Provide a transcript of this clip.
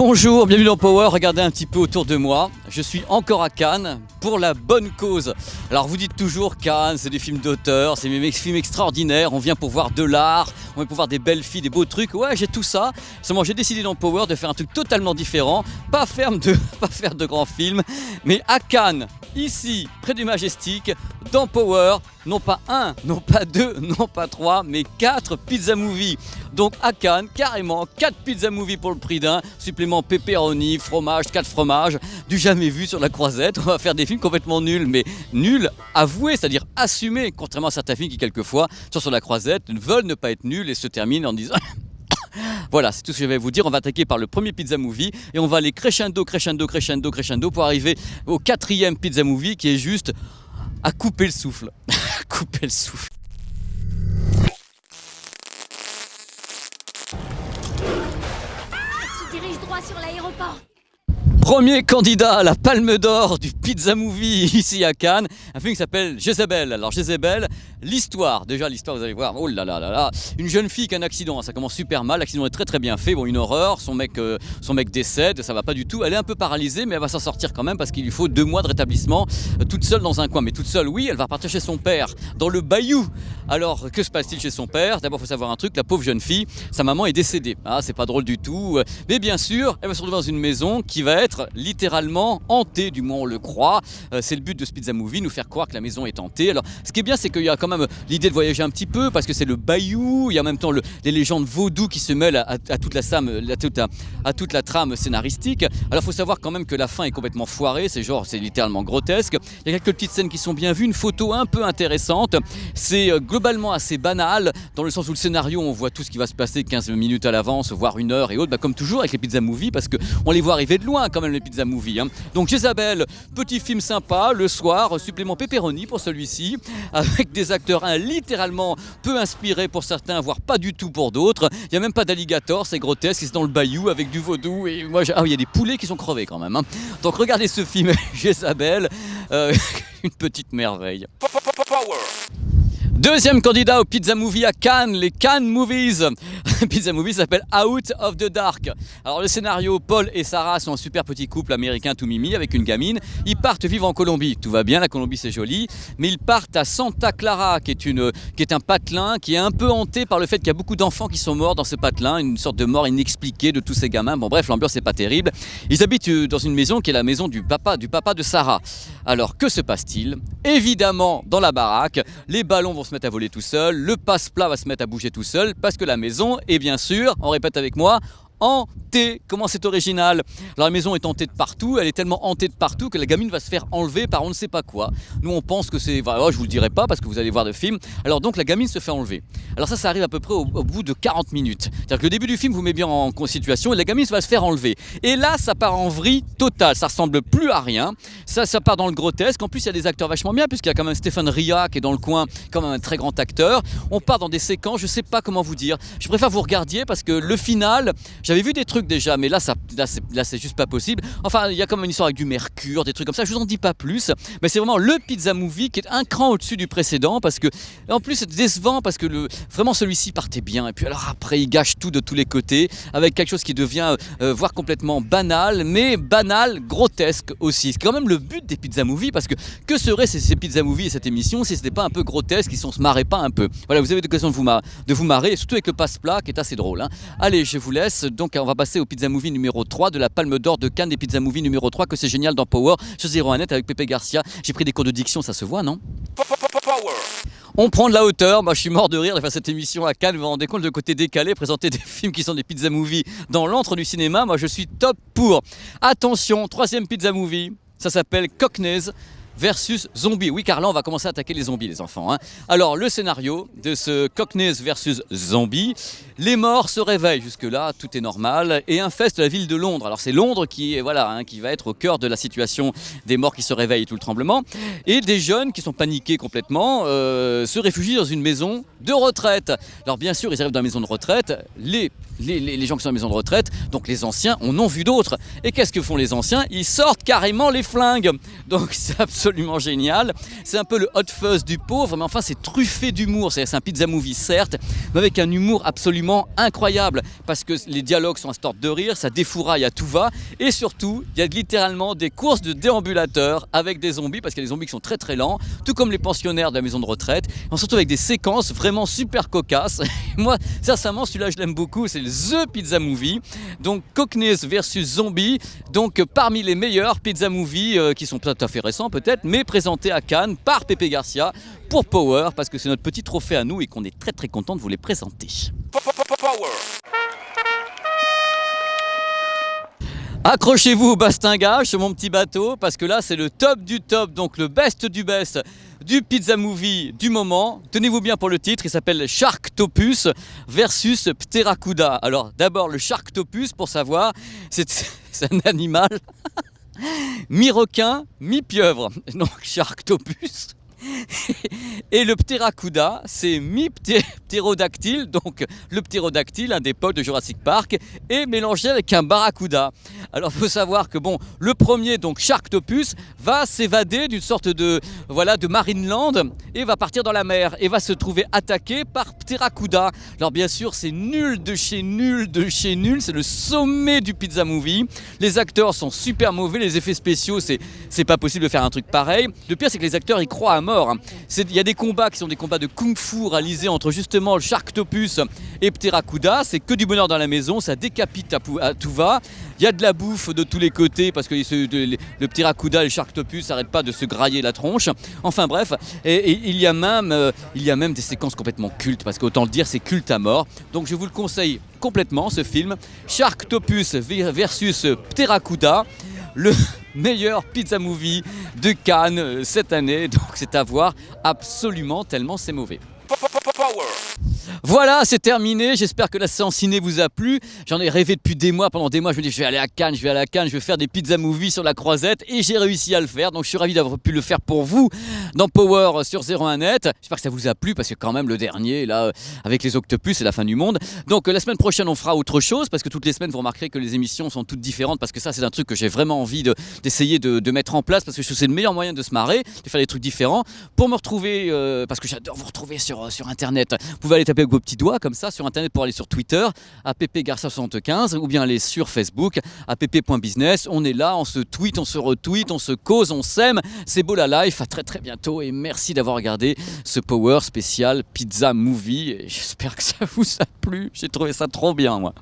Bonjour, bienvenue dans Power, regardez un petit peu autour de moi. Je suis encore à Cannes pour la bonne cause. Alors vous dites toujours Cannes, c'est des films d'auteur, c'est des films extraordinaires, on vient pour voir de l'art, on vient pour voir des belles filles, des beaux trucs. Ouais, j'ai tout ça. Seulement j'ai décidé dans Power de faire un truc totalement différent, pas faire de grands films, mais à Cannes, ici, près du Majestic, dans Power, non pas un, non pas deux, non pas trois, mais 4 pizza movies. Donc à Cannes, carrément, 4 pizza movies pour le prix d'un, supplément pepperoni, fromage, 4 fromages, du jamais vu sur la croisette. On va faire des films complètement nuls, mais nuls avoués, c'est-à-dire assumés, contrairement à certains films qui quelquefois sont sur la croisette, veulent ne pas être nuls et se terminent en disant... Voilà, c'est tout ce que je vais vous dire. On va attaquer par le premier pizza movie et on va aller crescendo, crescendo, crescendo, crescendo pour arriver au 4e pizza movie qui est juste à couper le souffle. Couper le souffle. Se dirige droit sur l'aéroport. Premier candidat à la Palme d'Or du Pizza Movie ici à Cannes, un film qui s'appelle Jezebel. Alors Jezebel, l'histoire, déjà l'histoire vous allez voir, oh là là là là, une jeune fille qui a un accident, ça commence super mal, l'accident est très très bien fait, bon une horreur, son mec décède, ça va pas du tout, elle est un peu paralysée mais elle va s'en sortir quand même parce qu'il lui faut 2 mois de rétablissement, toute seule dans un coin, mais toute seule oui, elle va partir chez son père, dans le bayou. Alors que se passe-t-il chez son père? D'abord il faut savoir un truc, la pauvre jeune fille, sa maman est décédée, c'est pas drôle du tout, mais bien sûr elle va se retrouver dans une maison qui va être littéralement hantée, du moins on le croit. C'est le but de ce Pizza Movie, nous faire croire que la maison est hantée. Alors ce qui est bien c'est qu'il y a quand même l'idée de voyager un petit peu parce que c'est le bayou, il y a en même temps les légendes vaudou qui se mêlent à toute la trame scénaristique. Alors il faut savoir quand même que la fin est complètement foirée, c'est littéralement grotesque. Il y a quelques petites scènes qui sont bien vues, une photo un peu intéressante. C'est globalement assez banal dans le sens où le scénario on voit tout ce qui va se passer 15 minutes à l'avance, voire 1 heure et autres, comme toujours avec les Pizza Movie parce qu'on les voit arriver de loin quand même les Pizza Movie. Donc Jezebel, petit film sympa, le soir, supplément pepperoni pour celui-ci, avec des acteurs littéralement peu inspirés pour certains, voire pas du tout pour d'autres. Il n'y a même pas d'alligator, c'est grotesque, c'est dans le bayou avec du vaudou. Et moi, il y a des poulets qui sont crevés quand même. Donc regardez ce film Jezebel, une petite merveille. Deuxième candidat au Pizza Movie à Cannes, les Cannes Movies. Le Pizza Movie s'appelle Out of the Dark. Alors le scénario, Paul et Sarah sont un super petit couple américain tout mimi avec une gamine. Ils partent vivre en Colombie. Tout va bien, la Colombie c'est joli. Mais ils partent à Santa Clara, qui est un patelin qui est un peu hanté par le fait qu'il y a beaucoup d'enfants qui sont morts dans ce patelin. Une sorte de mort inexpliquée de tous ces gamins. Bon bref, l'ambiance n'est pas terrible. Ils habitent dans une maison qui est la maison du papa de Sarah. Alors que se passe-t-il? Évidemment, dans la baraque, les ballons vont se mettre à voler tout seul, le passe-plat va se mettre à bouger tout seul parce que la maison est bien sûr, on répète avec moi, hantée. Comment c'est original? Alors la maison est hantée de partout, elle est tellement hantée de partout que la gamine va se faire enlever par on ne sait pas quoi. Nous on pense que c'est... Voilà, je vous le dirai pas parce que vous allez voir le film. Alors donc la gamine se fait enlever. Alors ça arrive à peu près au bout de 40 minutes. C'est-à-dire que le début du film vous met bien en situation et la gamine va se faire enlever. Et là ça part en vrille totale, ça ressemble plus à rien. Ça part dans le grotesque. En plus il y a des acteurs vachement bien puisqu'il y a quand même Stéphane Ria qui est dans le coin, quand même un très grand acteur. On part dans des séquences, je sais pas comment vous dire. Je préfère vous regardiez parce que le final... J'avais vu des trucs déjà, mais là c'est juste pas possible. Enfin, il y a quand même une histoire avec du mercure, des trucs comme ça. Je vous en dis pas plus, mais c'est vraiment le Pizza Movie qui est un cran au-dessus du précédent parce que, en plus, c'est décevant parce que vraiment celui-ci partait bien. Et puis alors après, il gâche tout de tous les côtés avec quelque chose qui devient voire complètement banal, mais banal, grotesque aussi. C'est quand même le but des Pizza Movie parce que seraient ces Pizza Movie et cette émission si c'était pas un peu grotesque, si on se marrait pas un peu. Voilà, vous avez l'occasion de vous marrer, surtout avec le passe-plat qui est assez drôle. Allez, je vous laisse. Donc on va passer au Pizza Movie numéro 3 de la Palme d'Or de Cannes des Pizza Movie numéro 3 que c'est génial dans Power sur 01net avec Pepe Garcia. J'ai pris des cours de diction, ça se voit non? On prend de la hauteur, moi je suis mort de rire de faire cette émission à Cannes, vous vous rendez compte, le côté décalé, présenter des films qui sont des Pizza Movie dans l'antre du cinéma, moi je suis top pour. Attention, 3e Pizza Movie, ça s'appelle Cockneys versus Zombies. Oui, car là, on va commencer à attaquer les zombies, les enfants. Alors, le scénario de ce Cockneys versus Zombies, les morts se réveillent. Jusque-là, tout est normal et infestent la ville de Londres. Alors, c'est Londres qui va être au cœur de la situation des morts qui se réveillent et tout le tremblement. Et des jeunes qui sont paniqués complètement se réfugient dans une maison de retraite. Alors, bien sûr, ils arrivent dans la maison de retraite. Les gens qui sont dans la maison de retraite, donc les anciens, en ont vu d'autres. Et qu'est-ce que font les anciens? Ils sortent carrément les flingues. Donc, c'est absolument absolument génial. C'est un peu le Hot Fuzz du pauvre, mais enfin c'est truffé d'humour. C'est un pizza movie certes, mais avec un humour absolument incroyable. Parce que les dialogues sont à sorte de rire, ça défouraille à tout va. Et surtout, il y a littéralement des courses de déambulateurs avec des zombies, parce qu'il y a des zombies qui sont très très lents, tout comme les pensionnaires de la maison de retraite. On se retrouve avec des séquences vraiment super cocasses. Moi, sincèrement, celui-là, je l'aime beaucoup. C'est le The Pizza Movie. Donc, Cockneys versus Zombies. Donc, parmi les meilleurs pizza movies qui sont tout à fait récents peut-être, mais présentés à Cannes par Pepe Garcia pour Power, parce que c'est notre petit trophée à nous et qu'on est très très content de vous les présenter. Power. Accrochez-vous au bastingage sur mon petit bateau parce que là c'est le top du top, donc le best du best du pizza movie du moment. Tenez-vous bien pour le titre, il s'appelle Sharktopus versus Pteracuda. Alors d'abord le Sharktopus, pour savoir, c'est un animal mi-requin, mi-pieuvre, donc Sharktopus. Et le Pteracuda, c'est mi-ptérodactyle, donc le ptérodactyle, un des potes de Jurassic Park, est mélangé avec un barracuda. Alors il faut savoir que bon, le premier, donc Sharktopus, va s'évader d'une sorte de Marineland et va partir dans la mer et va se trouver attaqué par Pteracuda. Alors bien sûr, c'est nul de chez nul de chez nul, c'est le sommet du pizza movie. Les acteurs sont super mauvais, les effets spéciaux, c'est pas possible de faire un truc pareil. Le pire, c'est que les acteurs y croient à mort. Il y a des combats qui sont des combats de kung-fu réalisés entre justement le Sharktopus et Pteracuda. C'est que du bonheur dans la maison, ça décapite à tout va. Il y a de la bouffe de tous les côtés parce que le Pteracuda et le Sharktopus n'arrêtent pas de se grailler la tronche. Enfin bref, et il y a même des séquences complètement cultes, parce qu'autant le dire, c'est culte à mort. Donc je vous le conseille complètement, ce film, Sharktopus versus Pteracuda, le meilleur pizza movie de Cannes cette année. Donc c'est à voir absolument, tellement c'est mauvais. Voilà, c'est terminé. J'espère que la séance ciné vous a plu. J'en ai rêvé depuis des mois. Pendant des mois, je me dis je vais aller à Cannes, je vais faire des pizza movies sur la Croisette, et j'ai réussi à le faire. Donc je suis ravi d'avoir pu le faire pour vous dans Power sur 01net. J'espère que ça vous a plu, parce que quand même le dernier là avec les octopus, c'est la fin du monde. Donc la semaine prochaine on fera autre chose, parce que toutes les semaines vous remarquerez que les émissions sont toutes différentes, parce que ça c'est un truc que j'ai vraiment envie d'essayer de mettre en place, parce que je trouve que c'est le meilleur moyen de se marrer, de faire des trucs différents. Pour me retrouver, parce que j'adore vous retrouver sur internet, vous pouvez aller taper avec vos petits doigts comme ça sur internet pour aller sur Twitter à ppgarcia75, ou bien aller sur Facebook à pp.business. On est là, on se tweet, on se retweet, on se cause, on s'aime. C'est beau la life. À très très bientôt, et merci d'avoir regardé ce Power spécial Pizza Movie. Et j'espère que ça vous a plu. J'ai trouvé ça trop bien, moi.